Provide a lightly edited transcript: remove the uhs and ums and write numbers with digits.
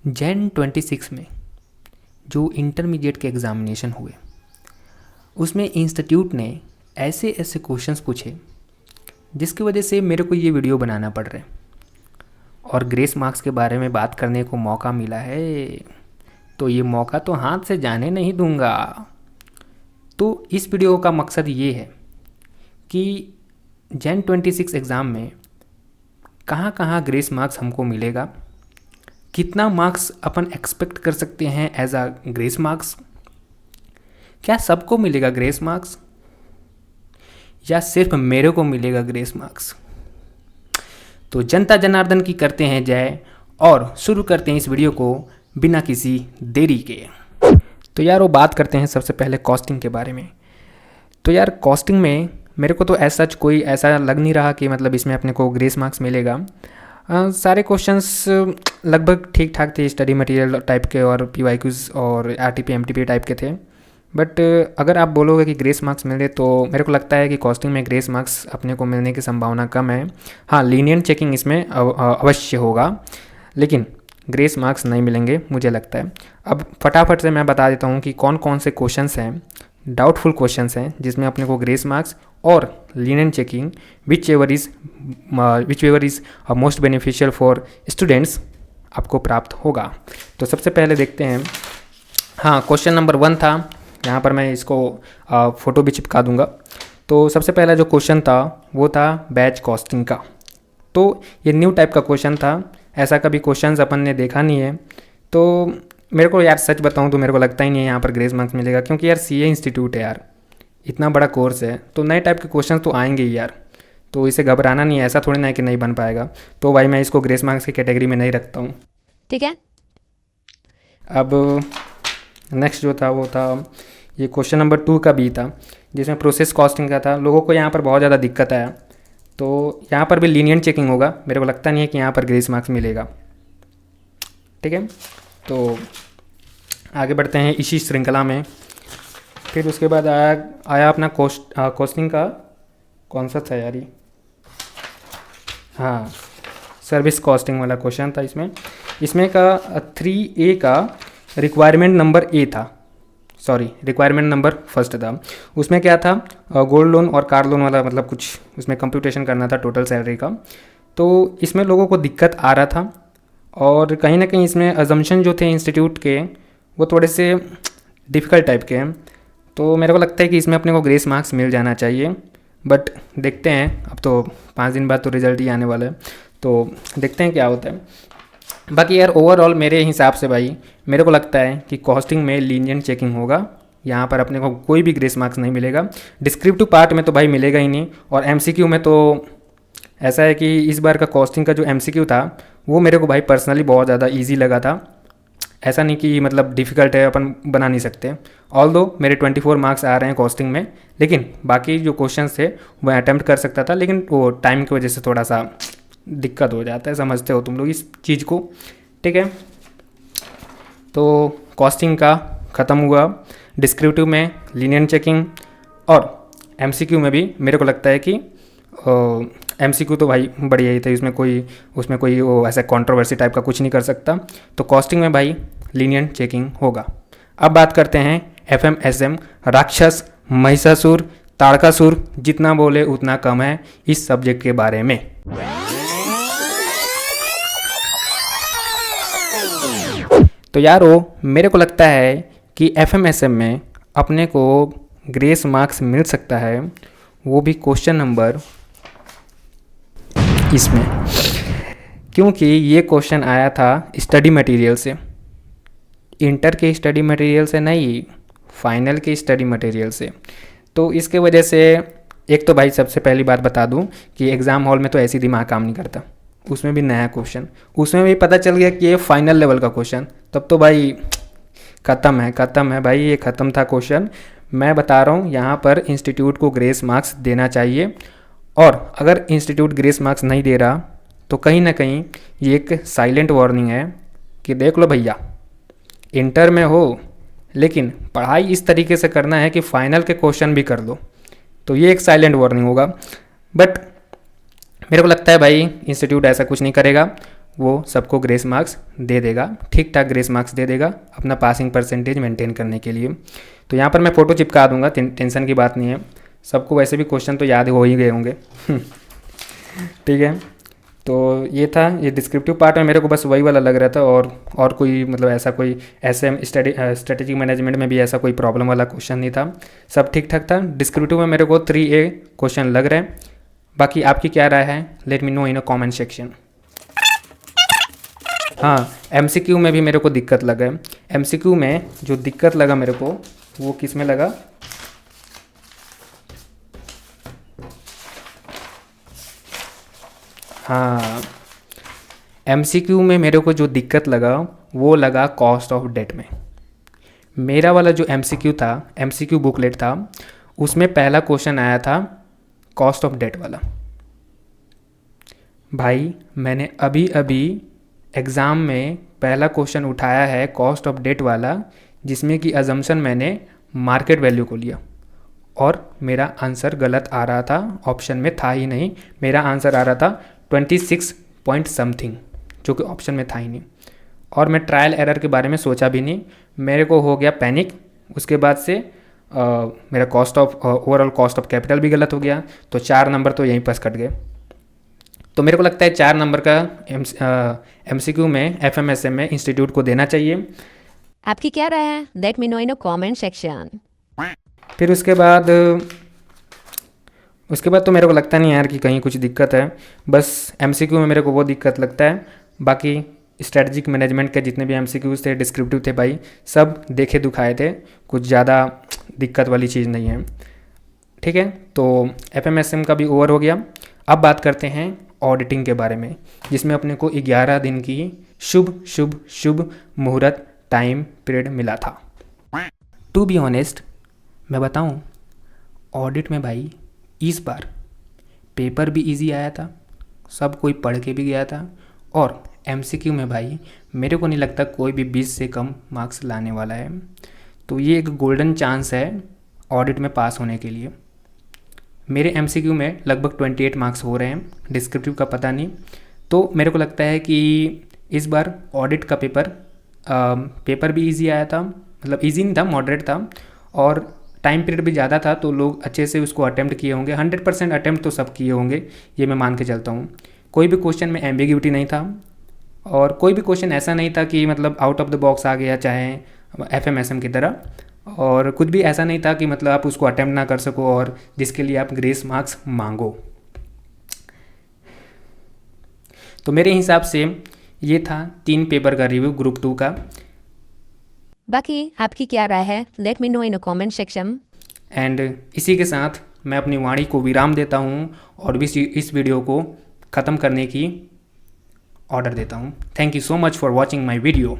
जैन 26 में जो इंटरमीडिएट के एग्ज़ामिनेशन हुए उसमें इंस्टीट्यूट ने ऐसे ऐसे क्वेश्चंस पूछे जिसकी वजह से मेरे को ये वीडियो बनाना पड़ रहा है और ग्रेस मार्क्स के बारे में बात करने को मौका मिला है, तो ये मौका तो हाथ से जाने नहीं दूंगा। तो इस वीडियो का मकसद ये है कि जैन 26 एग्ज़ाम में कहाँ कहाँ ग्रेस मार्क्स हमको मिलेगा, कितना मार्क्स अपन एक्सपेक्ट कर सकते हैं एज अ ग्रेस मार्क्स, क्या सबको मिलेगा ग्रेस मार्क्स या सिर्फ मेरे को मिलेगा ग्रेस मार्क्स। तो जनता जनार्दन की करते हैं जय और शुरू करते हैं इस वीडियो को बिना किसी देरी के। तो यार वो बात करते हैं सबसे पहले कॉस्टिंग के बारे में। तो यार कॉस्टिंग में मेरे को तो ऐसा कोई ऐसा लग नहीं रहा कि मतलब इसमें अपने को ग्रेस मार्क्स मिलेगा। सारे क्वेश्चंस लगभग ठीक ठाक थे, स्टडी मटेरियल टाइप के और PYQs और RTP MTP टाइप के थे। बट अगर आप बोलोगे कि ग्रेस मार्क्स मिले तो मेरे को लगता है कि कॉस्टिंग में ग्रेस मार्क्स अपने को मिलने की संभावना कम है। हाँ, लीनियंट चेकिंग इसमें अवश्य होगा, लेकिन ग्रेस मार्क्स नहीं मिलेंगे मुझे लगता है। अब फटाफट से मैं बता देता हूँ कि कौन कौन से क्वेश्चंस हैं, डाउटफुल क्वेश्चंस हैं जिसमें अपने को ग्रेस मार्क्स और lenient checking which ever is most beneficial for students आपको प्राप्त होगा। तो सबसे पहले देखते हैं। हाँ, क्वेश्चन नंबर 1 था, यहाँ पर मैं इसको फ़ोटो भी चिपका दूंगा। तो सबसे पहला जो क्वेश्चन था वो था बैच कॉस्टिंग का। तो ये न्यू टाइप का क्वेश्चन था, ऐसा कभी क्वेश्चंस अपन ने देखा नहीं है। तो मेरे को यार सच बताऊं तो मेरे को लगता ही नहीं है यहाँ पर ग्रेस मार्क्स मिलेगा, क्योंकि यार CA इंस्टीट्यूट है यार, इतना बड़ा कोर्स है तो नए टाइप के क्वेश्चन तो आएंगे ही यार। तो इसे घबराना नहीं है, ऐसा थोड़ी ना है कि नहीं बन पाएगा। तो भाई मैं इसको ग्रेस मार्क्स की कैटेगरी में नहीं रखता हूँ, ठीक है। अब नेक्स्ट जो था वो था ये क्वेश्चन नंबर 2 का भी था, जिसमें प्रोसेस कॉस्टिंग का था। लोगों को यहाँ पर बहुत ज़्यादा दिक्कत आया, तो यहाँ पर भी लीनियंट चेकिंग होगा। मेरे को लगता नहीं है कि यहाँ पर ग्रेस मार्क्स मिलेगा, ठीक है। तो आगे बढ़ते हैं इसी श्रृंखला में। फिर उसके बाद आया अपना कॉस्टिंग का कौन सा था यार ये, हाँ, सर्विस कॉस्टिंग वाला क्वेश्चन था। इसमें का 3A का रिक्वायरमेंट नंबर A था, सॉरी रिक्वायरमेंट नंबर फर्स्ट था। उसमें क्या था, गोल्ड लोन और कार लोन वाला, मतलब कुछ उसमें कंप्यूटेशन करना था टोटल सैलरी का। तो इसमें लोगों को दिक्कत आ रहा था और कहीं ना कहीं इसमें अजम्पशन जो थे इंस्टीट्यूट के वो थोड़े से डिफ़िकल्ट टाइप के हैं। तो मेरे को लगता है कि इसमें अपने को ग्रेस मार्क्स मिल जाना चाहिए, बट देखते हैं। अब तो 5 दिन बाद तो रिजल्ट ही आने वाला है, तो देखते हैं क्या होता है। बाकी यार ओवरऑल मेरे हिसाब से भाई मेरे को लगता है कि कॉस्टिंग में लीनियंट चेकिंग होगा, यहाँ पर अपने को कोई भी ग्रेस मार्क्स नहीं मिलेगा। डिस्क्रिप्टिव पार्ट में तो भाई मिलेगा ही नहीं, और MCQ में तो ऐसा है कि इस बार का कॉस्टिंग का जो MCQ था वो मेरे को भाई पर्सनली बहुत ज़्यादा ईजी लगा था। ऐसा नहीं कि मतलब डिफ़िकल्ट है, अपन बना नहीं सकते। ऑल्दो मेरे 24 मार्क्स आ रहे हैं कॉस्टिंग में, लेकिन बाकी जो क्वेश्चंस थे वो अटैम्प्ट कर सकता था, लेकिन वो टाइम की वजह से थोड़ा सा दिक्कत हो जाता है। समझते हो तुम लोग इस चीज़ को, ठीक है। तो कॉस्टिंग का ख़त्म हुआ। डिस्क्रिप्टिव में लीनियंट चेकिंग और MCQ में भी मेरे को लगता है कि MCQ तो भाई बढ़िया ही था, उसमें कोई वो ऐसा कंट्रोवर्सी टाइप का कुछ नहीं कर सकता। तो कॉस्टिंग में भाई लीनियंट चेकिंग होगा। अब बात करते हैं FMSM राक्षस महिषासुर ताड़कासुर, जितना बोले उतना कम है, इस सब्जेक्ट के बारे में। तो यारो मेरे को लगता है कि FMSM में अपने को ग्रेस मार्क्स मिल सकता है, वो भी क्वेश्चन नंबर इसमें, क्योंकि ये क्वेश्चन आया था स्टडी मटेरियल से, इंटर के स्टडी मटेरियल से नहीं, फाइनल के स्टडी मटेरियल से। तो इसके वजह से एक तो भाई सबसे पहली बात बता दूं कि एग्ज़ाम हॉल में तो ऐसी दिमाग काम नहीं करता, उसमें भी नया क्वेश्चन, उसमें भी पता चल गया कि ये फाइनल लेवल का क्वेश्चन, तब तो भाई ख़त्म है भाई, ये ख़त्म था क्वेश्चन। मैं बता रहा हूँ यहाँ पर इंस्टीट्यूट को ग्रेस मार्क्स देना चाहिए, और अगर इंस्टीट्यूट ग्रेस मार्क्स नहीं दे रहा तो कहीं ना कहीं ये एक साइलेंट वार्निंग है कि देख लो भैया, इंटर में हो लेकिन पढ़ाई इस तरीके से करना है कि फाइनल के क्वेश्चन भी कर लो। तो ये एक साइलेंट वार्निंग होगा। बट मेरे को लगता है भाई इंस्टीट्यूट ऐसा कुछ नहीं करेगा, वो सबको ग्रेस मार्क्स दे देगा, ठीक ठाक ग्रेस मार्क्स दे देगा अपना पासिंग परसेंटेज मेंटेन करने के लिए। तो यहाँ पर मैं फ़ोटो चिपका दूंगा, टेंशन की बात नहीं है। सबको वैसे भी क्वेश्चन तो याद हो ही गए होंगे। ठीक है, तो ये था, ये डिस्क्रिप्टिव पार्ट में मेरे को बस वही वाला लग रहा था, और कोई मतलब ऐसा कोई SM स्ट्रेटेजिक मैनेजमेंट में भी ऐसा कोई प्रॉब्लम वाला क्वेश्चन नहीं था, सब ठीक ठाक था। डिस्क्रिप्टिव में मेरे को 3A क्वेश्चन लग रहे हैं। बाकी आपकी क्या राय है, let me know in a comment section. हाँ, MCQ में भी मेरे को दिक्कत लगा है। MCQ में जो दिक्कत लगा मेरे को वो किस में लगा, हाँ, MCQ में मेरे को जो दिक्कत लगा वो लगा कॉस्ट ऑफ डेट में। मेरा वाला जो MCQ था, MCQ बुकलेट था, उसमें पहला क्वेश्चन आया था कॉस्ट ऑफ डेट वाला। भाई मैंने अभी अभी एग्ज़ाम में पहला क्वेश्चन उठाया है कॉस्ट ऑफ डेट वाला, जिसमें कि अजम्पशन मैंने मार्केट वैल्यू को लिया और मेरा आंसर गलत आ रहा था, ऑप्शन में था ही नहीं। मेरा आंसर आ रहा था 26 पॉइंट समथिंग, जो कि ऑप्शन में था ही नहीं। और मैं ट्रायल एरर के बारे में सोचा भी नहीं, मेरे को हो गया पैनिक। उसके बाद से मेरा ओवरऑल कॉस्ट ऑफ कैपिटल भी गलत हो गया, तो 4 नंबर तो यहीं पर कट गए। तो मेरे को लगता है 4 नंबर का MCQ में FMSM में इंस्टीट्यूट को देना चाहिए। आपकी क्या राय है, let me know in a comment section. फिर उसके बाद तो मेरे को लगता नहीं यार कि कहीं कुछ दिक्कत है, बस MCQ में मेरे को वो दिक्कत लगता है। बाकी स्ट्रेटजिक मैनेजमेंट के जितने भी MCQs थे, डिस्क्रिप्टिव थे भाई, सब देखे दुखाए थे, कुछ ज़्यादा दिक्कत वाली चीज़ नहीं है। ठीक है, तो FMSM का भी ओवर हो गया। अब बात करते हैं ऑडिटिंग के बारे में, जिसमें अपने को 11 दिन की शुभ मुहूर्त टाइम पीरियड मिला था। टू बी ऑनेस्ट मैं बताऊं, ऑडिट में भाई इस बार पेपर भी इजी आया था, सब कोई पढ़ के भी गया था, और MCQ में भाई मेरे को नहीं लगता कोई भी 20 से कम मार्क्स लाने वाला है। तो ये एक गोल्डन चांस है ऑडिट में पास होने के लिए। मेरे MCQ में लगभग 28 मार्क्स हो रहे हैं, डिस्क्रिप्टिव का पता नहीं। तो मेरे को लगता है कि इस बार ऑडिट का पेपर भी इजी आया था, मतलब इजी नहीं था, मॉडरेट था, और टाइम पीरियड भी ज़्यादा था, तो लोग अच्छे से उसको अटेम्प्ट किए होंगे। 100% अटेम्प्ट तो सब किए होंगे, ये मैं मान के चलता हूँ। कोई भी क्वेश्चन में एम्बिग्यूटी नहीं था, और कोई भी क्वेश्चन ऐसा नहीं था कि मतलब आउट ऑफ द बॉक्स आ गया, चाहे FMSM की तरह, और कुछ भी ऐसा नहीं था कि मतलब आप उसको अटेम्प्ट ना कर सको और जिसके लिए आप ग्रेस मार्क्स मांगो। तो मेरे हिसाब से ये था 3 पेपर का रिव्यू ग्रुप 2 का। बाकी आपकी क्या राय है, let me know in a comment section. And इसी के साथ मैं अपनी वाणी को विराम देता हूँ और भी इस वीडियो को ख़त्म करने की ऑर्डर देता हूँ। Thank you so much for watching my video.